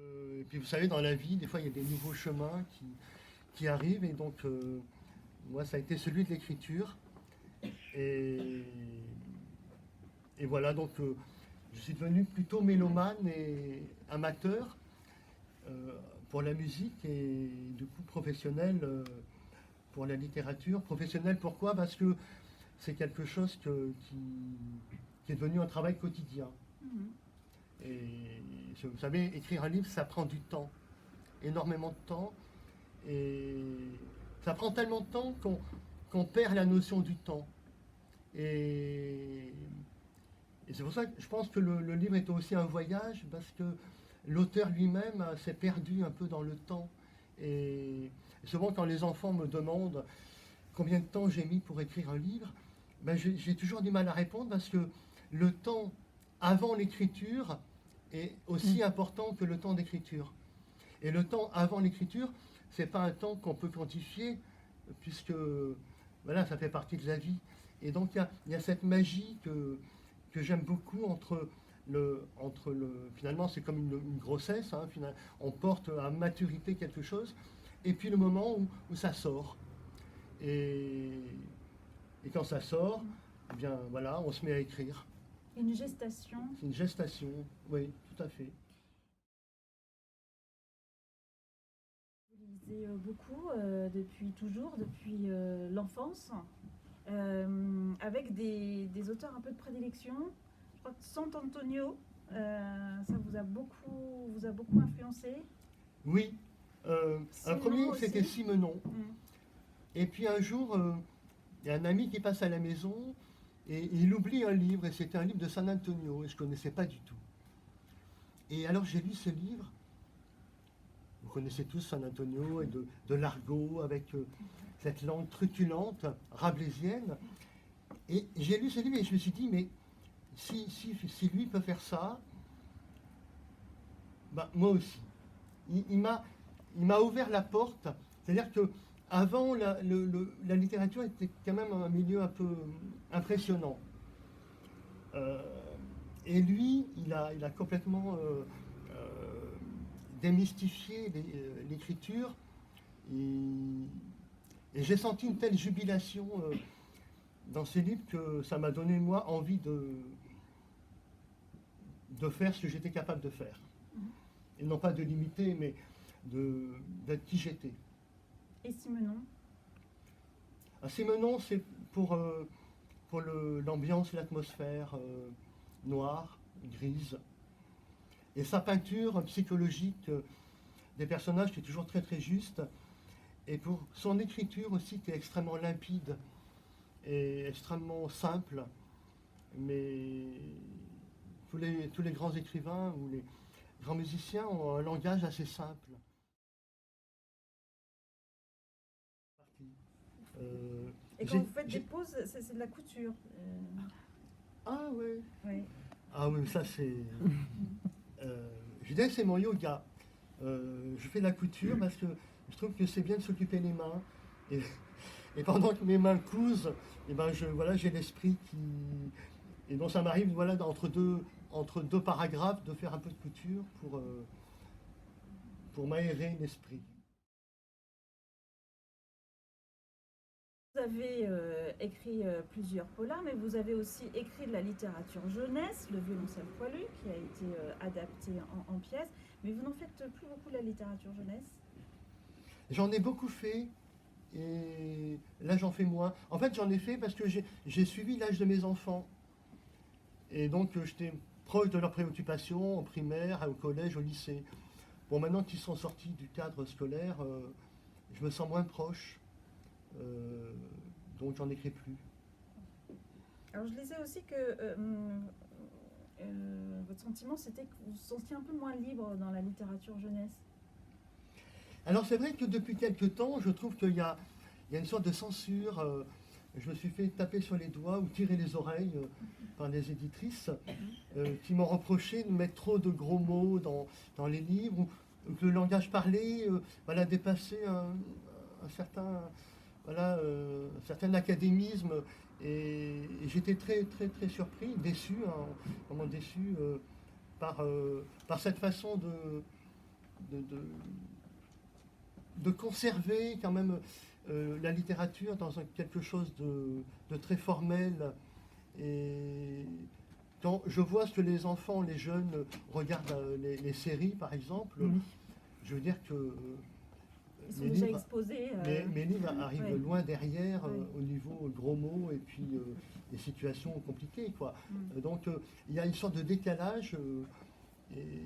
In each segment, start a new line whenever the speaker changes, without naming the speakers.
Et puis vous savez, dans la vie, des fois, il y a des nouveaux chemins qui arrivent. Et donc, moi, ça a été celui de l'écriture. Et, et voilà, donc, je suis devenu plutôt mélomane et amateur pour la musique et du coup professionnel pour la littérature. Professionnel, pourquoi? Parce que c'est quelque chose qui est devenu un travail quotidien. Et vous savez, écrire un livre, ça prend du temps, énormément de temps. Et ça prend tellement de temps qu'on perd la notion du temps. Et, et c'est pour ça que je pense que le livre est aussi un voyage, parce que l'auteur lui-même s'est perdu un peu dans le temps. Et souvent, quand les enfants me demandent combien de temps j'ai mis pour écrire un livre, ben j'ai toujours du mal à répondre, parce que le temps avant l'écriture est aussi important que le temps d'écriture. Et le temps avant l'écriture, c'est pas un temps qu'on peut quantifier, puisque voilà, ça fait partie de la vie. Et donc il y a cette magie que j'aime beaucoup finalement c'est comme une grossesse, hein, on porte à maturité quelque chose, et puis le moment où ça sort. Et, et quand ça sort, eh bien voilà, on se met à écrire.
Une gestation.
C'est une gestation, oui, tout à fait.
Vous lisez beaucoup depuis toujours, depuis l'enfance, avec des auteurs un peu de prédilection. Je crois que Sant'Antonio, ça vous a beaucoup influencé.
Oui, un premier
Simenon
c'était
aussi.
Simenon. Et puis un jour, il y a un ami qui passe à la maison et il oublie un livre, et c'était un livre de San Antonio, et je ne connaissais pas du tout. Et alors j'ai lu ce livre. Vous connaissez tous San Antonio et de l'argot avec cette langue truculente, rabelaisienne. Et j'ai lu ce livre et je me suis dit, mais si lui peut faire ça, ben, moi aussi. Il m'a ouvert la porte. C'est-à-dire que avant, la littérature était quand même un milieu un peu impressionnant. Euh, et lui, il a complètement démystifié l'écriture. Et j'ai senti une telle jubilation dans ces livres que ça m'a donné, moi, envie de faire ce que j'étais capable de faire. Et non pas de l'imiter, mais d'être qui j'étais.
Et Simenon.
Simenon, c'est pour l'ambiance, l'atmosphère noire, grise. Et sa peinture psychologique des personnages qui est toujours très très juste. Et pour son écriture aussi qui est extrêmement limpide et extrêmement simple. Mais tous les grands écrivains ou les grands musiciens ont un langage assez simple.
Et quand vous faites des pauses, c'est de la couture.
Ah ouais.
Oui.
Ah oui, ça c'est. Je dirais que c'est mon yoga. Je fais de la couture parce que je trouve que c'est bien de s'occuper les mains. Et, et pendant que mes mains cousent, et ben voilà, j'ai l'esprit qui. Et donc ça m'arrive voilà, entre deux paragraphes de faire un peu de couture pour m'aérer l'esprit.
Vous avez écrit plusieurs polars, mais vous avez aussi écrit de la littérature jeunesse, Le violoncelle poilu, qui a été adapté en pièces. Mais vous n'en faites plus beaucoup de la littérature jeunesse.
J'en ai beaucoup fait, et là j'en fais moins. En fait, j'en ai fait parce que j'ai suivi l'âge de mes enfants. Et donc j'étais proche de leurs préoccupations en primaire, au collège, au lycée. Bon, maintenant qu'ils sont sortis du cadre scolaire, je me sens moins proche. Euh, donc j'en écris plus.
Alors je lisais aussi que votre sentiment, c'était que vous vous sentiez un peu moins libre dans la littérature jeunesse.
Alors c'est vrai que depuis quelque temps, je trouve qu'il y a une sorte de censure. Je me suis fait taper sur les doigts ou tirer les oreilles par des éditrices qui m'ont reproché de mettre trop de gros mots dans les livres, ou que le langage parlé voilà, dépassait un certain, voilà, un certain académisme. Et j'étais très, très, très surpris, déçu, hein, vraiment déçu par cette façon de conserver quand même la littérature dans quelque chose de très formel. Et quand je vois ce que les enfants, les jeunes regardent les séries, par exemple, je veux dire que
Ils sont déjà exposés.
mes livres arrivent
Ouais.
loin derrière
Ouais.
au niveau gros mots et puis des situations compliquées, quoi. Donc il y a une sorte de décalage et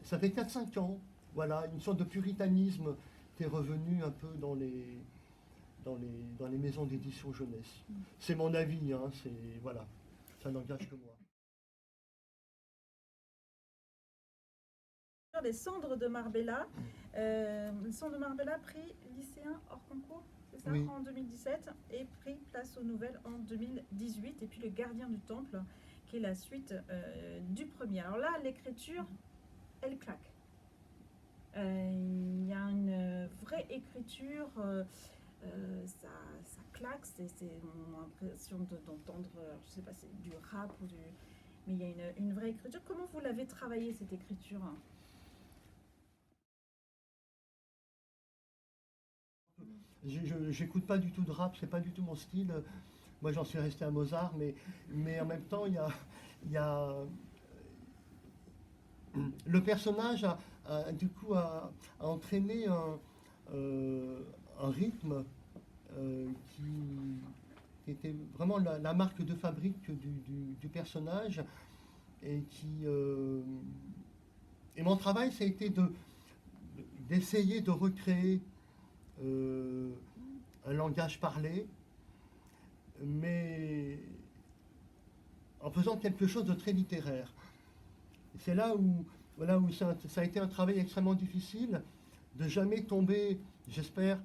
ça fait 4-5 ans, voilà, une sorte de puritanisme qui est revenu un peu dans les maisons d'édition jeunesse. C'est mon avis, hein, voilà, ça n'engage que moi.
Les Cendres de Marbella. Les Cendres de Marbella, prix lycéen hors concours, c'est ça,
Oui.
en 2017, et prix Place aux Nouvelles en 2018. Et puis Le Gardien du Temple, qui est la suite du premier. Alors là, l'écriture, elle claque. Il y a une vraie écriture, ça claque, c'est mon impression d'entendre, je sais pas, c'est du rap ou du... Mais il y a une vraie écriture. Comment vous l'avez travaillée, cette écriture?
J'écoute pas du tout de rap, c'est pas du tout mon style. Moi, j'en suis resté à Mozart, mais en même temps, il y a le personnage du coup a entraîné un rythme qui était vraiment la marque de fabrique du personnage et et mon travail, ça a été d'essayer de recréer un langage parlé, mais en faisant quelque chose de très littéraire. C'est là où, voilà, où ça a été un travail extrêmement difficile, de jamais tomber, j'espère,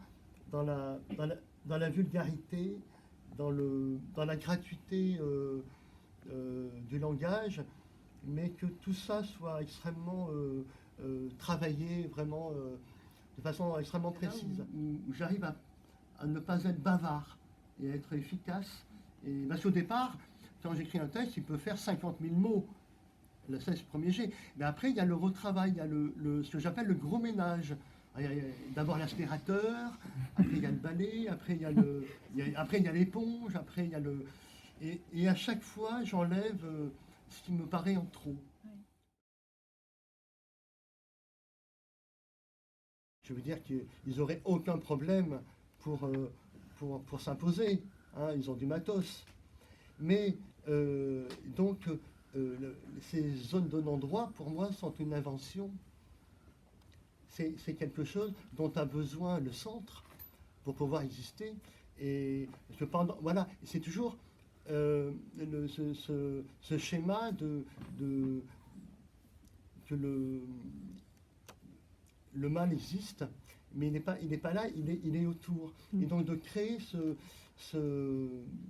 dans la vulgarité, dans la gratuité du langage, mais que tout ça soit extrêmement travaillé, vraiment de façon extrêmement précise, où j'arrive à ne pas être bavard et à être efficace. Et parce qu'au départ, quand j'écris un texte, il peut faire 50 000 mots. Ça, c'est le premier jet. Mais après, il y a le retravail, il y a ce que j'appelle le gros ménage. D'abord l'aspirateur, après il y a le balai, après il y a l'éponge, après il y a le... Et à chaque fois, j'enlève ce qui me paraît en trop.
Oui.
Je veux dire qu'ils n'auraient aucun problème pour s'imposer. Hein, ils ont du matos. Mais donc, ces zones de non-droit, pour moi, sont une invention. C'est quelque chose dont a besoin le centre pour pouvoir exister. Et cependant, voilà, c'est toujours ce schéma que le mal existe, mais il n'est pas là, il est autour. Et donc de créer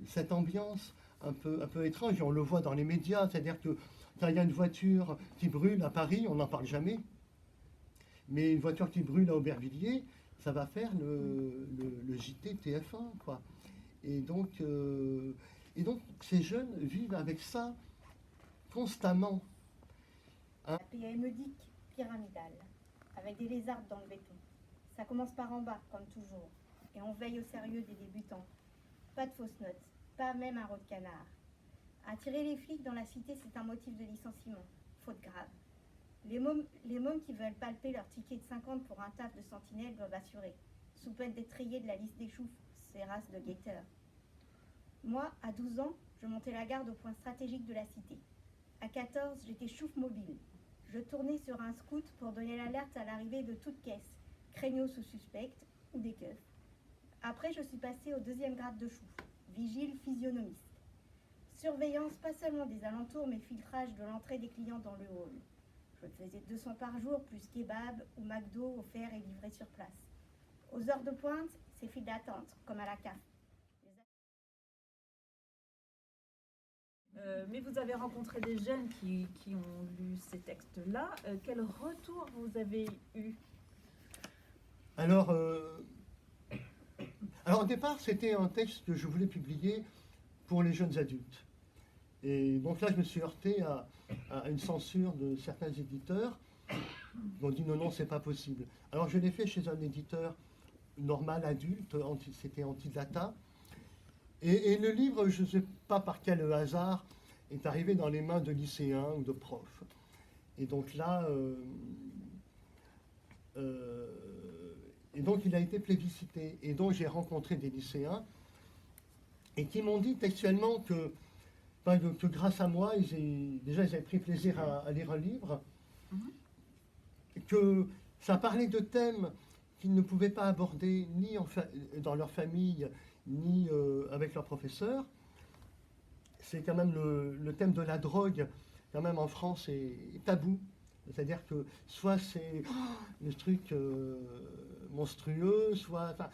cette ambiance un peu étrange, et on le voit dans les médias, c'est-à-dire que quand il y a une voiture qui brûle à Paris, on n'en parle jamais, mais une voiture qui brûle à Aubervilliers, ça va faire le JT TF1, quoi. Et donc ces jeunes vivent avec ça constamment.
La PMEDIC pyramidale, avec des lézardes dans le béton. Ça commence par en bas, comme toujours, et on veille au sérieux des débutants. Pas de fausses notes, pas même un rot de canard. Attirer les flics dans la cité, c'est un motif de licenciement. Faute grave. Les mômes qui veulent palper leur ticket de 50 pour un taf de sentinelle doivent assurer, sous peine d'être rayés de la liste des choufs, ces races de guetteurs. Moi, à 12 ans, je montais la garde au point stratégique de la cité. À 14, j'étais chouf mobile. Je tournais sur un scout pour donner l'alerte à l'arrivée de toute caisse, craignos ou suspecte, ou des keufs. Après, je suis passée au 2e grade de chouf, vigile physionomiste. Surveillance pas seulement des alentours, mais filtrage de l'entrée des clients dans le hall. Je faisais 200 par jour, plus kebab ou McDo offert et livré sur place. Aux heures de pointe, c'est file d'attente, comme à la CAF.
Mais vous avez rencontré des jeunes qui ont lu ces textes-là. Quel retour vous avez eu?
Alors au départ, c'était un texte que je voulais publier pour les jeunes adultes. Et donc là, je me suis heurté à une censure de certains éditeurs qui m'ont dit non, non, c'est pas possible. Alors je l'ai fait chez un éditeur normal, adulte, c'était Antidata. Et le livre, je ne sais pas par quel hasard, est arrivé dans les mains de lycéens ou de profs. Et donc là, et donc il a été plébiscité. Et donc j'ai rencontré des lycéens et qui m'ont dit textuellement que, enfin, que grâce à moi, déjà ils avaient pris plaisir à lire un livre, que ça parlait de thèmes qu'ils ne pouvaient pas aborder ni dans leur famille, ni avec leurs professeurs. C'est quand même le thème de la drogue, quand même en France, est tabou. C'est-à-dire que soit c'est le truc monstrueux, soit... Enfin,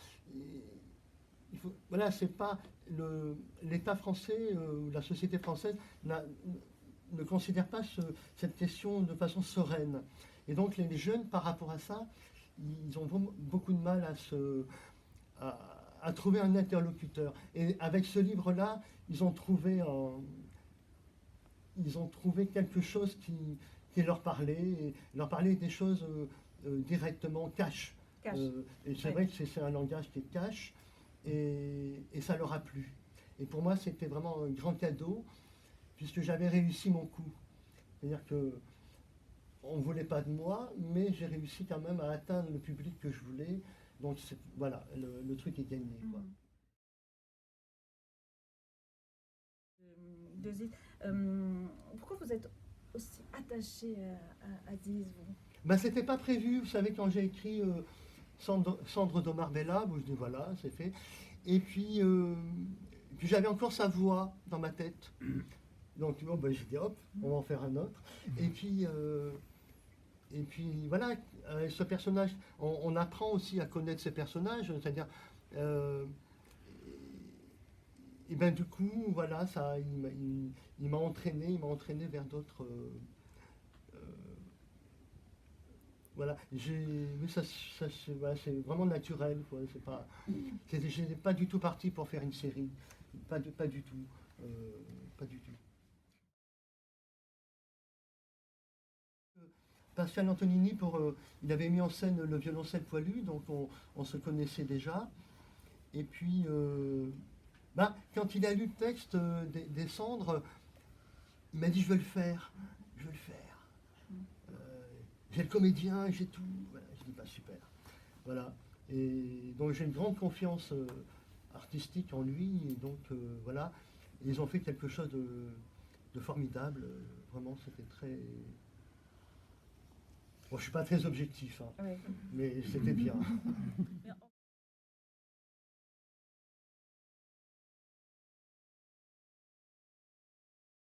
voilà, c'est pas... L'État français ou la société française ne considère pas cette question de façon sereine. Et donc les jeunes, par rapport à ça, ils ont beaucoup de mal à trouver un interlocuteur. Et avec ce livre-là, ils ont trouvé quelque chose qui leur parlait des choses directement cash. Et c'est vrai que c'est un langage qui est cash, et ça leur a plu. Et pour moi, c'était vraiment un grand cadeau, puisque j'avais réussi mon coup. C'est-à-dire que on ne voulait pas de moi, mais j'ai réussi quand même à atteindre le public que je voulais. Donc voilà, le truc est gagné, quoi.
Pourquoi vous êtes aussi attaché à Diz, vous?
Ben, c'était pas prévu, vous savez, quand j'ai écrit Cendre d'Omar-Bella, je dis voilà, c'est fait. Et puis j'avais encore sa voix dans ma tête. Donc bon, ben, j'ai dit hop, on va en faire un autre. Et puis voilà, ce personnage, on apprend aussi à connaître ces personnages, c'est-à-dire, et ben du coup, voilà, ça, il m'a entraîné vers d'autres. Voilà, mais c'est vraiment naturel, quoi. J'étais pas du tout parti pour faire une série, pas du tout, pas du tout. Pascal Antonini, il avait mis en scène le violoncelle poilu, donc on se connaissait déjà. Et puis, quand il a lu le texte des Cendres, il m'a dit je veux le faire. J'ai le comédien, j'ai tout. Voilà, je dis super. Voilà. Et donc j'ai une grande confiance artistique en lui, et donc voilà. Et ils ont fait quelque chose de formidable. Vraiment, c'était très. Bon, je suis pas très objectif, hein,
Oui.
mais c'était bien.